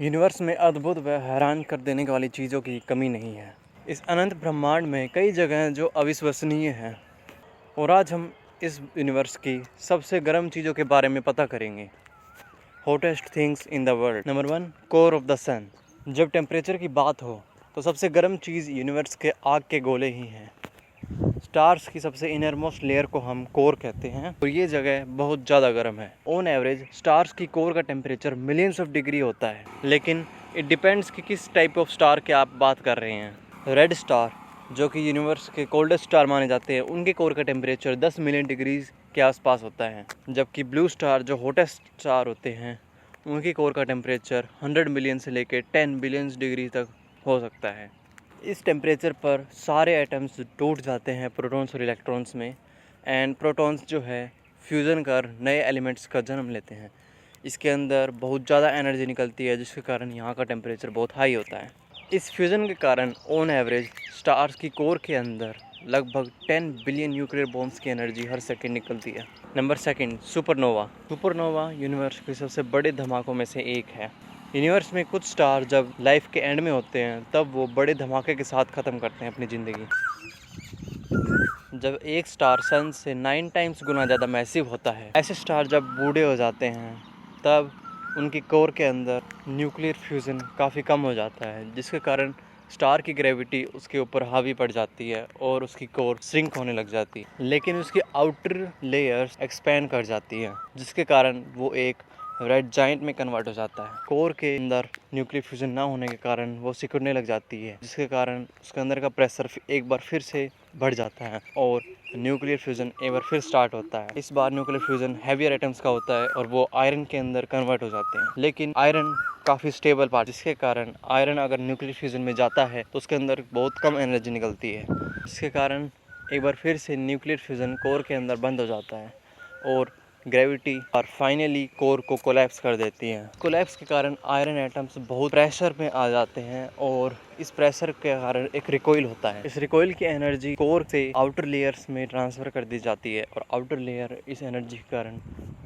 Universe में अद्भुत व हैरान कर देने वाली चीज़ों की कमी नहीं है। इस अनंत ब्रह्मांड में कई जगह हैं जो अविश्वसनीय हैं और आज हम इस यूनिवर्स की सबसे गर्म चीज़ों के बारे में पता करेंगे। Hottest things in the world. Number 1, core of the sun. जब टेम्परेचर की बात हो तो सबसे गर्म चीज़ यूनिवर्स के आग के गोले ही हैं। स्टार्स की सबसे इनरमोस्ट लेयर को हम कोर कहते हैं और ये जगह बहुत ज़्यादा गर्म है। ऑन एवरेज स्टार्स की कोर का टेम्परेचर मिलियंस ऑफ डिग्री होता है, लेकिन इट डिपेंड्स कि किस टाइप ऑफ स्टार के आप बात कर रहे हैं। रेड स्टार जो कि यूनिवर्स के कोल्डेस्ट स्टार माने जाते हैं, उनके कोर का टेम्परेचर 10 मिलियन डिग्री के आसपास होता है, जबकि ब्लू स्टार जो हॉटेस्ट स्टार होते हैं उनकी कोर का टेम्परेचर 100 मिलियन से लेकर 10 बिलियन डिग्री तक हो सकता है। इस टेम्परेचर पर सारे एटम्स टूट जाते हैं प्रोटॉन्स और इलेक्ट्रॉन्स में, एंड प्रोटॉन्स जो है फ्यूज़न कर नए एलिमेंट्स का जन्म लेते हैं। इसके अंदर बहुत ज़्यादा एनर्जी निकलती है, जिसके कारण यहाँ का टेम्परेचर बहुत हाई होता है। इस फ्यूज़न के कारण ऑन एवरेज स्टार्स की कोर के अंदर लगभग 10 बिलियन न्यूक्लियर बॉम्ब्स की एनर्जी हर सेकंड निकलती है। Number 2, supernova. सुपरनोवा यूनिवर्स के सबसे बड़े धमाकों में से एक है। यूनिवर्स में कुछ स्टार जब लाइफ के एंड में होते हैं तब वो बड़े धमाके के साथ ख़त्म करते हैं अपनी ज़िंदगी। जब एक स्टार सन से 9 टाइम्स गुना ज़्यादा मैसिव होता है, ऐसे स्टार जब बूढ़े हो जाते हैं तब उनकी कोर के अंदर न्यूक्लियर फ्यूज़न काफ़ी कम हो जाता है, जिसके कारण स्टार की ग्रेविटी उसके ऊपर हावी पड़ जाती है और उसकी कोर श्रिंक होने लग जाती है। लेकिन उसकी आउटर लेयर्स एक्सपैंड कर जाती है, जिसके कारण वो एक रेड जाइंट में कन्वर्ट हो जाता है। कोर के अंदर न्यूक्लियर फ्यूजन ना होने के कारण वो सिकुड़ने लग जाती है, जिसके कारण उसके अंदर का प्रेशर एक बार फिर से बढ़ जाता है और न्यूक्लियर फ्यूजन एक बार फिर स्टार्ट होता है। इस बार न्यूक्लियर फ्यूजन हैवियर एटम्स का होता है और वो आयरन के अंदर कन्वर्ट हो जाते हैं। लेकिन आयरन काफ़ी स्टेबल पार्ट, जिसके कारण आयरन अगर न्यूक्लियर फ्यूजन में जाता है तो उसके अंदर बहुत कम एनर्जी निकलती है, जिसके कारण एक बार फिर से न्यूक्लियर फ्यूजन कोर के अंदर बंद हो जाता है और ग्रेविटी और फाइनली कोर को कोलैप्स कर देती है। कोलैप्स के कारण आयरन एटम्स बहुत प्रेशर में आ जाते हैं और इस प्रेशर के कारण एक रिकॉइल होता है। इस रिकॉइल की एनर्जी कोर से आउटर लेयर्स में ट्रांसफ़र कर दी जाती है और आउटर लेयर इस एनर्जी के कारण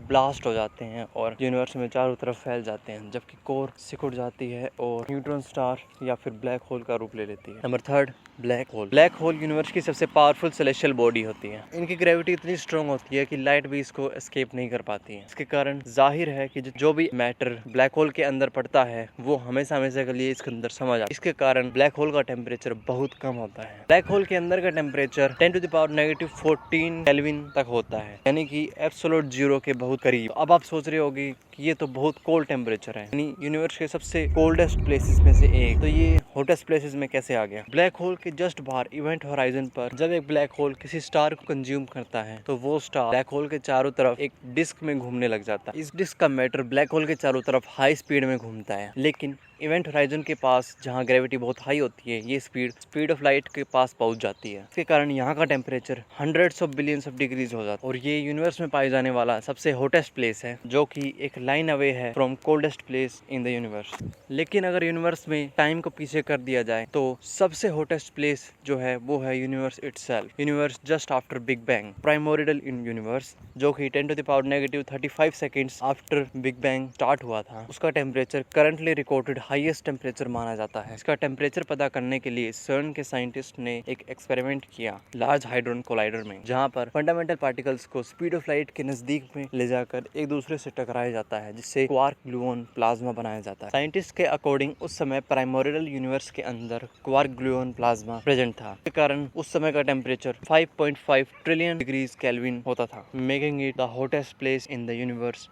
ब्लास्ट हो जाते हैं और यूनिवर्स में चारों तरफ फैल जाते हैं, जबकि कोर सिकुड़ जाती है और न्यूट्रॉन स्टार या फिर ब्लैक होल का रूप ले लेती है। Number 3, black hole. Black hole universe की सबसे पावरफुल सेलेस्टियल बॉडी होती है। इनकी ग्रेविटी इतनी स्ट्रॉन्ग होती है कि लाइट भी इसको एस्केप नहीं कर पाती है। इसके कारण जाहिर है कि जो भी मैटर ब्लैक होल के अंदर पड़ता है वो हमेशा हमेशा के लिए इसके अंदर समा जाता है। इसके कारण ब्लैक होल का टेम्परेचर बहुत कम होता है। ब्लैक होल के अंदर का टेम्परेचर 10⁻⁻14 केल्विन तक होता है, यानी कि एब्सोल्यूट जीरो के बहुत करीब। अब आप सोच रहे होगे कि ये तो बहुत कोल्ड टेम्परेचर है, यानी यूनिवर्स के सबसे कोल्डेस्ट प्लेसेस में से एक, तो ये हॉटेस्ट प्लेसेस में कैसे आ गया? ब्लैक होल के जस्ट बाहर इवेंट होराइजन पर जब एक ब्लैक होल किसी स्टार को कंज्यूम करता है तो वो स्टार ब्लैक होल के चारों तरफ एक डिस्क में घूमने लग जाता है। इस डिस्क का मैटर ब्लैक होल के चारों तरफ हाई स्पीड में घूमता है, लेकिन इवेंट होराइजन के पास जहाँ ग्रेविटी बहुत हाई होती है, ये स्पीड ऑफ लाइट के पास पहुंच जाती है। इसके कारण यहाँ का temperature hundreds of billions of degrees हो जाता है और ये यूनिवर्स में पाए जाने वाला सबसे हॉटेस्ट प्लेस है, जो कि एक लाइन अवे है from coldest place in the universe. लेकिन अगर यूनिवर्स में टाइम को पीछे कर दिया जाए तो सबसे हॉटेस्ट प्लेस जो है वो है universe itself. Universe just after big bang, primordial in universe, जो कि 10⁻⁻35 seconds after big bang start हुआ था, उसका temperature currently recorded highest temperature माना जाता है। इसका टेम्परेचर पता करने के लिए सर्न के साइंटिस्ट ने एक एक्सपेरिमेंट किया लार्ज हाइड्रोजन कोलाइडर में, जहां पर फंडामेंटल पार्टिकल्स को स्पीड ऑफ लाइट के नजदीक में ले जाकर एक दूसरे से टकराया जाता है, जिससे क्वार्क ग्लूऑन प्लाज्मा बनाया जाता है। साइंटिस्ट के अकॉर्डिंग उस समय प्राइमोर्डियल यूनिवर्स के अंदर क्वार्क ग्लूऑन प्लाज्मा प्रेजेंट था। इसके कारण उस समय का टेम्परेचर 5.5 ट्रिलियन डिग्रीज केल्विन होता था, making it the hottest place in the universe.